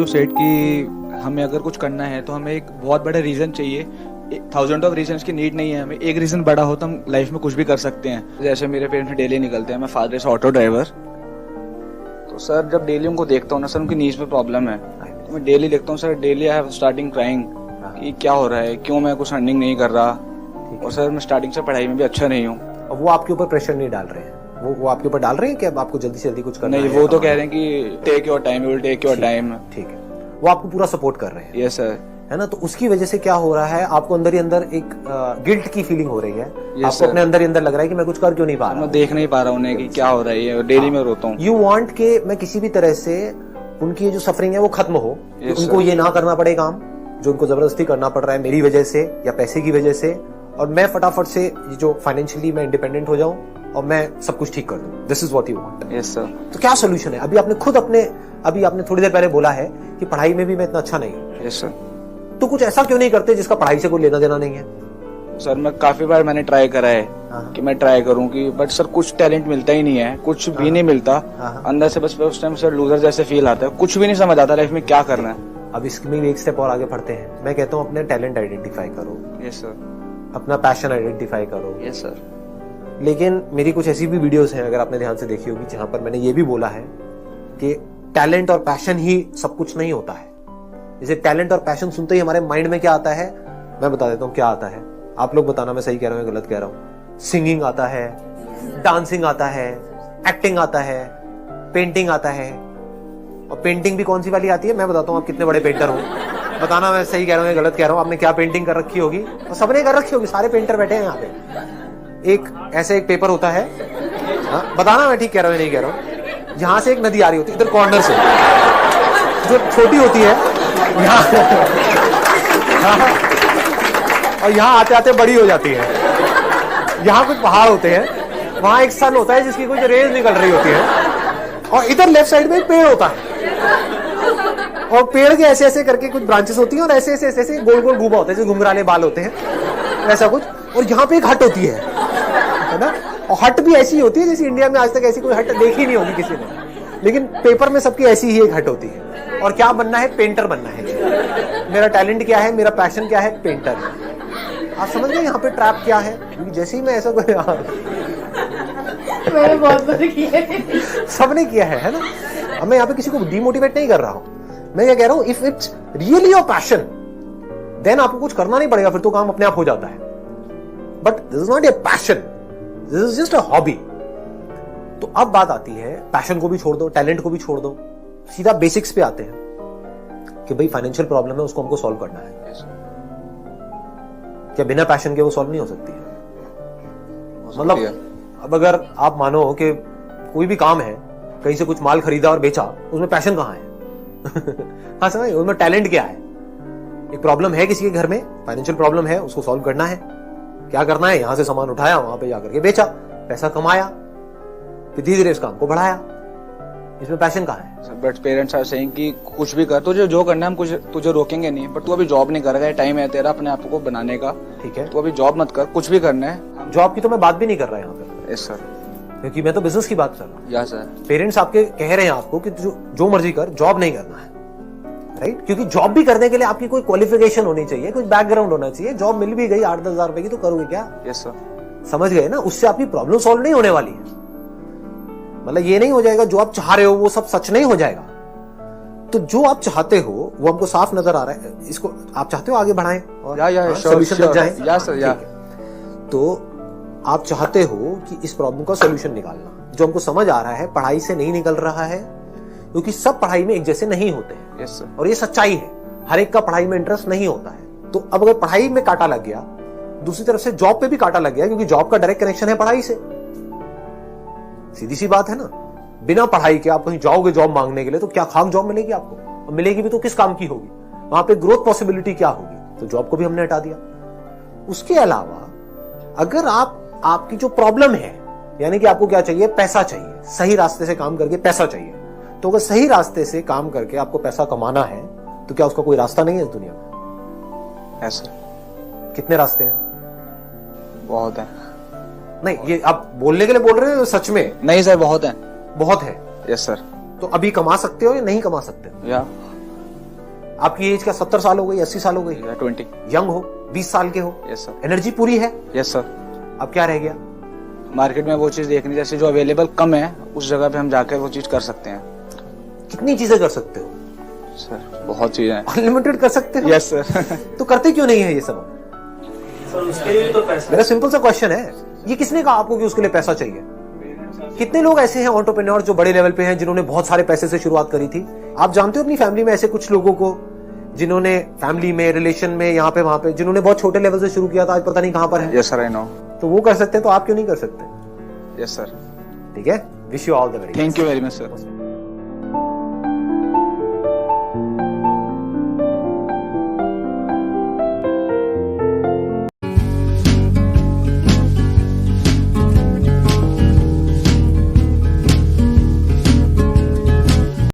You said कि हमें अगर कुछ करना है तो हमें एक बहुत बड़ा रीज़न चाहिए। 1000 ऑफ रीजंस की नीड नहीं है हमें, एक रीज़न बड़ा हो तो हम लाइफ में कुछ भी कर सकते हैं। जैसे मेरे पेरेंट्स डेली निकलते हैं, मैं फादर से ऑटो ड्राइवर, तो सर जब डेली उनको देखता हूँ ना सर, उनकी नीज में प्रॉब्लम है, तो मैं डेली देखता हूँ sir, daily I have starting crying कि क्या हो रहा है, क्यों मैं कुछ अर्निंग नहीं कर रहा। और सर मैं स्टार्टिंग से पढ़ाई में भी अच्छा नहीं हूँ। वो आपके ऊपर प्रेशर नहीं डाल रहे हैं, वो आपके ऊपर डाल रहे हैं कि अब आपको जल्दी से जल्दी कुछ करना है? नहीं, वो तो कह रहे हैं कि take your time, you will take your time. ठीक है, वो आपको पूरा सपोर्ट कर रहे हैं। Yes sir. है ना? तो उसकी वजह से क्या हो रहा है, आपको अंदर ही अंदर एक गिल्ट की फीलिंग हो रही है। आपको अपने अंदर ही अंदर लग रहा है कि मैं कुछ कर क्यों नहीं पा रहा, मैं देख नहीं पा रहा उन्हें कि क्या हो रहा है, डेली में रोता हूँ। यू वांट के मैं किसी भी तरह से उनकी जो सफरिंग है वो खत्म हो, उनको ये ना करना पड़े काम जो उनको जबरदस्ती करना पड़ रहा है मेरी वजह से या पैसे की वजह से, और मैं फटाफट से ये जो फाइनेंशियली मैं इंडिपेंडेंट हो जाऊं और मैं सब कुछ ठीक कर दूं। This is what you want. Yes sir. तो क्या सोल्यूशन है? अभी आपने थोड़ी देर पहले बोला है कि पढ़ाई में भी मैं इतना अच्छा नहीं हूं। Yes sir. तो कुछ ऐसा क्यों नहीं करते जिसका पढ़ाई से कोई लेना देना नहीं है? सर मैं काफी बार मैंने ट्राई करा है कि मैं ट्राई करूं कि, बट सर कुछ टैलेंट मिलता ही नहीं है, कुछ भी नहीं मिलता अंदर से। बस उस टाइम सर लूजर जैसे फील आता है, कुछ भी नहीं समझ आता लाइफ में क्या करना है। अब इसमें एक स्टेप और आगे बढ़ते हैं। मैं कहता हूँ अपने टैलेंट आइडेंटिफाई करो। Yes sir. अपना पैशन आइडेंटिफाई करो। Yes sir. लेकिन मेरी कुछ ऐसी भी वीडियोस हैं, अगर आपने ध्यान से देखी होगी, जहां पर मैंने ये भी बोला है कि टैलेंट और पैशन ही सब कुछ नहीं होता है। जैसे टैलेंट और पैशन सुनते ही हमारे माइंड में क्या आता है, मैं बता देता हूँ क्या आता है। आप लोग बताना मैं सही कह रहा हूँ या गलत कह रहा हूँ। सिंगिंग आता है, डांसिंग आता है, एक्टिंग आता है, पेंटिंग आता है। और पेंटिंग भी कौन सी वाली आती है मैं बताता हूँ, आप कितने बड़े पेंटर हो, बताना मैं सही कह रहा हूँ या गलत कह रहा हूँ। आपने क्या पेंटिंग कर रखी होगी? और सबने कर रखी होगी, सारे पेंटर बैठे हैं यहाँ पे। एक ऐसे एक पेपर होता है, बताना मैं ठीक कह रहा हूँ या नहीं कह रहा हूँ। जहां से एक नदी आ रही होती है इधर कॉर्नर से, जो छोटी होती है यहाँ, और यहाँ आते आते बड़ी हो जाती है। यहाँ कुछ पहाड़ होते हैं, वहां एक सन होता है जिसकी कुछ रेज निकल रही होती है, और इधर लेफ्ट साइड में एक पेड़ होता है, और पेड़ के ऐसे ऐसे करके कुछ ब्रांचेस होती हैं, और ऐसे ऐसे ऐसे गोल गोल घूमा होता है, जो घुंघराले बाल होते हैं ऐसा कुछ। और यहाँ पे एक हट होती है ना, और हट भी ऐसी होती है जैसे इंडिया में आज तक ऐसी कोई हट देखी नहीं होगी किसी ने, लेकिन पेपर में सबकी ऐसी ही एक हट होती है। और क्या बनना है? पेंटर बनना है। मेरा टैलेंट क्या है, मेरा पैशन क्या है? पेंटर। आप समझ गए यहाँ पे ट्रैप क्या है? क्योंकि जैसे ही मैं ऐसा कोई मैंने बहुत बार किया है, सबने किया है ना। अब मैं यहाँ पे किसी को डिमोटिवेट नहीं कर रहा हूँ, मैं क्या कह रहा हूँ, if it's really your passion then आपको कुछ करना नहीं पड़ेगा, फिर तो काम अपने आप हो जाता है। But this is not a passion, this is just a hobby. तो अब बात आती है, पैशन को भी छोड़ दो, टैलेंट को भी छोड़ दो, सीधा बेसिक्स पे आते हैं कि भाई फाइनेंशियल प्रॉब्लम है, उसको हमको सॉल्व करना है। क्या बिना पैशन के वो सॉल्व नहीं हो सकती है? मतलब अब अगर आप मानो कि कोई भी काम है, कहीं से कुछ माल खरीदा और बेचा, उसमें पैशन कहाँ है? हाँ समझ, उसमें टैलेंट क्या है? एक प्रॉब्लम है किसी के घर में, फाइनेंशियल प्रॉब्लम है, उसको सॉल्व करना है। क्या करना है? यहां से सामान उठाया, वहां पे जाकर के बेचा, पैसा कमाया, फिर धीरे धीरे इस काम को बढ़ाया। इसमें पैशन कहाँ है? बट पेरेंट्स आर सेइंग कि कुछ भी कर, तुझे जो करना है हम कुछ तुझे रोकेंगे नहीं, बट तू अभी जॉब नहीं कर रहा है, टाइम है तेरा अपने आप को बनाने का। ठीक है, तू अभी जॉब मत कर, कुछ भी करना है। जॉब की तो मैं बात भी नहीं कर रहा यहाँ पे। Yes sir. क्योंकि मैं तो बिजनेस की बात कर रहा हूँ। Yes sir. पेरेंट्स आपके कह रहे हैं आपको कि जो मर्जी कर, जॉब नहीं करना है, राइट? क्योंकि जॉब भी करने के लिए आपकी कोई क्वालिफिकेशन होनी चाहिए, कुछ बैकग्राउंड होना चाहिए। जॉब मिल भी गई 8-10 हजार रुपए की, तो करोगे क्या? Yes sir. समझ गए ना? उससे आपकी प्रॉब्लम सॉल्व नहीं होने वाली है। मतलब ये नहीं हो जाएगा जो आप चाह रहे हो वो सब सच नहीं हो जाएगा। तो जो आप चाहते हो वो हमको साफ नजर आ रहा है, इसको आप चाहते हो आगे बढ़ाएं और सोल्यूशन तक जाएं। या सर, या। तो आप चाहते हो कि इस प्रॉब्लम का सोल्यूशन निकालना, जो हमको समझ आ रहा है पढ़ाई से नहीं निकल रहा है, क्योंकि सब पढ़ाई में एक जैसे नहीं होते हैं। Yes sir. और ये सच्चाई है, हर एक का पढ़ाई में इंटरेस्ट नहीं होता है। तो अब अगर पढ़ाई में कांटा लग गया, दूसरी तरफ से जॉब पे भी कांटा लग गया, क्योंकि जॉब का डायरेक्ट कनेक्शन है पढ़ाई से। सीधी सी बात है ना। बिना पढ़ाई के आप कहीं जाओगे जॉब मांगने के लिए, तो क्या खाक जॉब मिलेगी आपको? और मिलेगी भी तो किस काम की होगी? वहां पे ग्रोथ पॉसिबिलिटी क्या होगी? तो जॉब को भी हमने हटा दिया। उसके अलावा अगर आपकी जो प्रॉब्लम है, यानी कि आपको क्या चाहिए? पैसा चाहिए, सही रास्ते से काम करके पैसा चाहिए। तो अगर सही रास्ते से काम करके आपको पैसा कमाना है, तो क्या उसका कोई रास्ता नहीं है इस दुनिया में? ऐसा कितने रास्ते हैं? बहुत है। नहीं, ये आप बोलने के लिए बोल रहे हो सच में? नहीं सर, बहुत है। बहुत है। Yes sir. तो अभी कमा सकते हो या नहीं कमा सकते हो? या आपकी एज क्या 70 साल हो गई, 80 साल हो गई? 20। यंग हो, 20 साल के हो, यस सर। एनर्जी पूरी है। Yes sir. अब क्या रह गया? मार्केट में वो चीज देखनी, जैसे जो अवेलेबल कम है उस जगह पे हम जाकर वो चीज कर सकते हैं। कितनी चीजें कर सकते हो सर बहुत चीजें हैं। अनलिमिटेड कर सकते हो। Yes sir. तो करते क्यों नहीं है ये सब? सर उसके लिए तो पैसा। मेरा सिंपल सा क्वेश्चन है, ये किसने कहा आपको कि उसके लिए पैसा चाहिए? कितने लोग ऐसे हैं एंटरप्रेन्योर जो बड़े लेवल पे हैं, जिन्होंने बहुत सारे पैसे से शुरुआत करी थी? आप जानते हो अपनी फैमिली में ऐसे कुछ लोगों को जिन्होंने फैमिली में, रिलेशन में, यहाँ पे वहां पे, जिन्होंने बहुत छोटे लेवल से शुरू किया था, आज पता नहीं कहां पर है। Yes sir, I know. तो वो कर सकते हैं, तो आप क्यों नहीं कर सकते? Yes sir. ठीक है, wish you all the very. Thank you very much sir.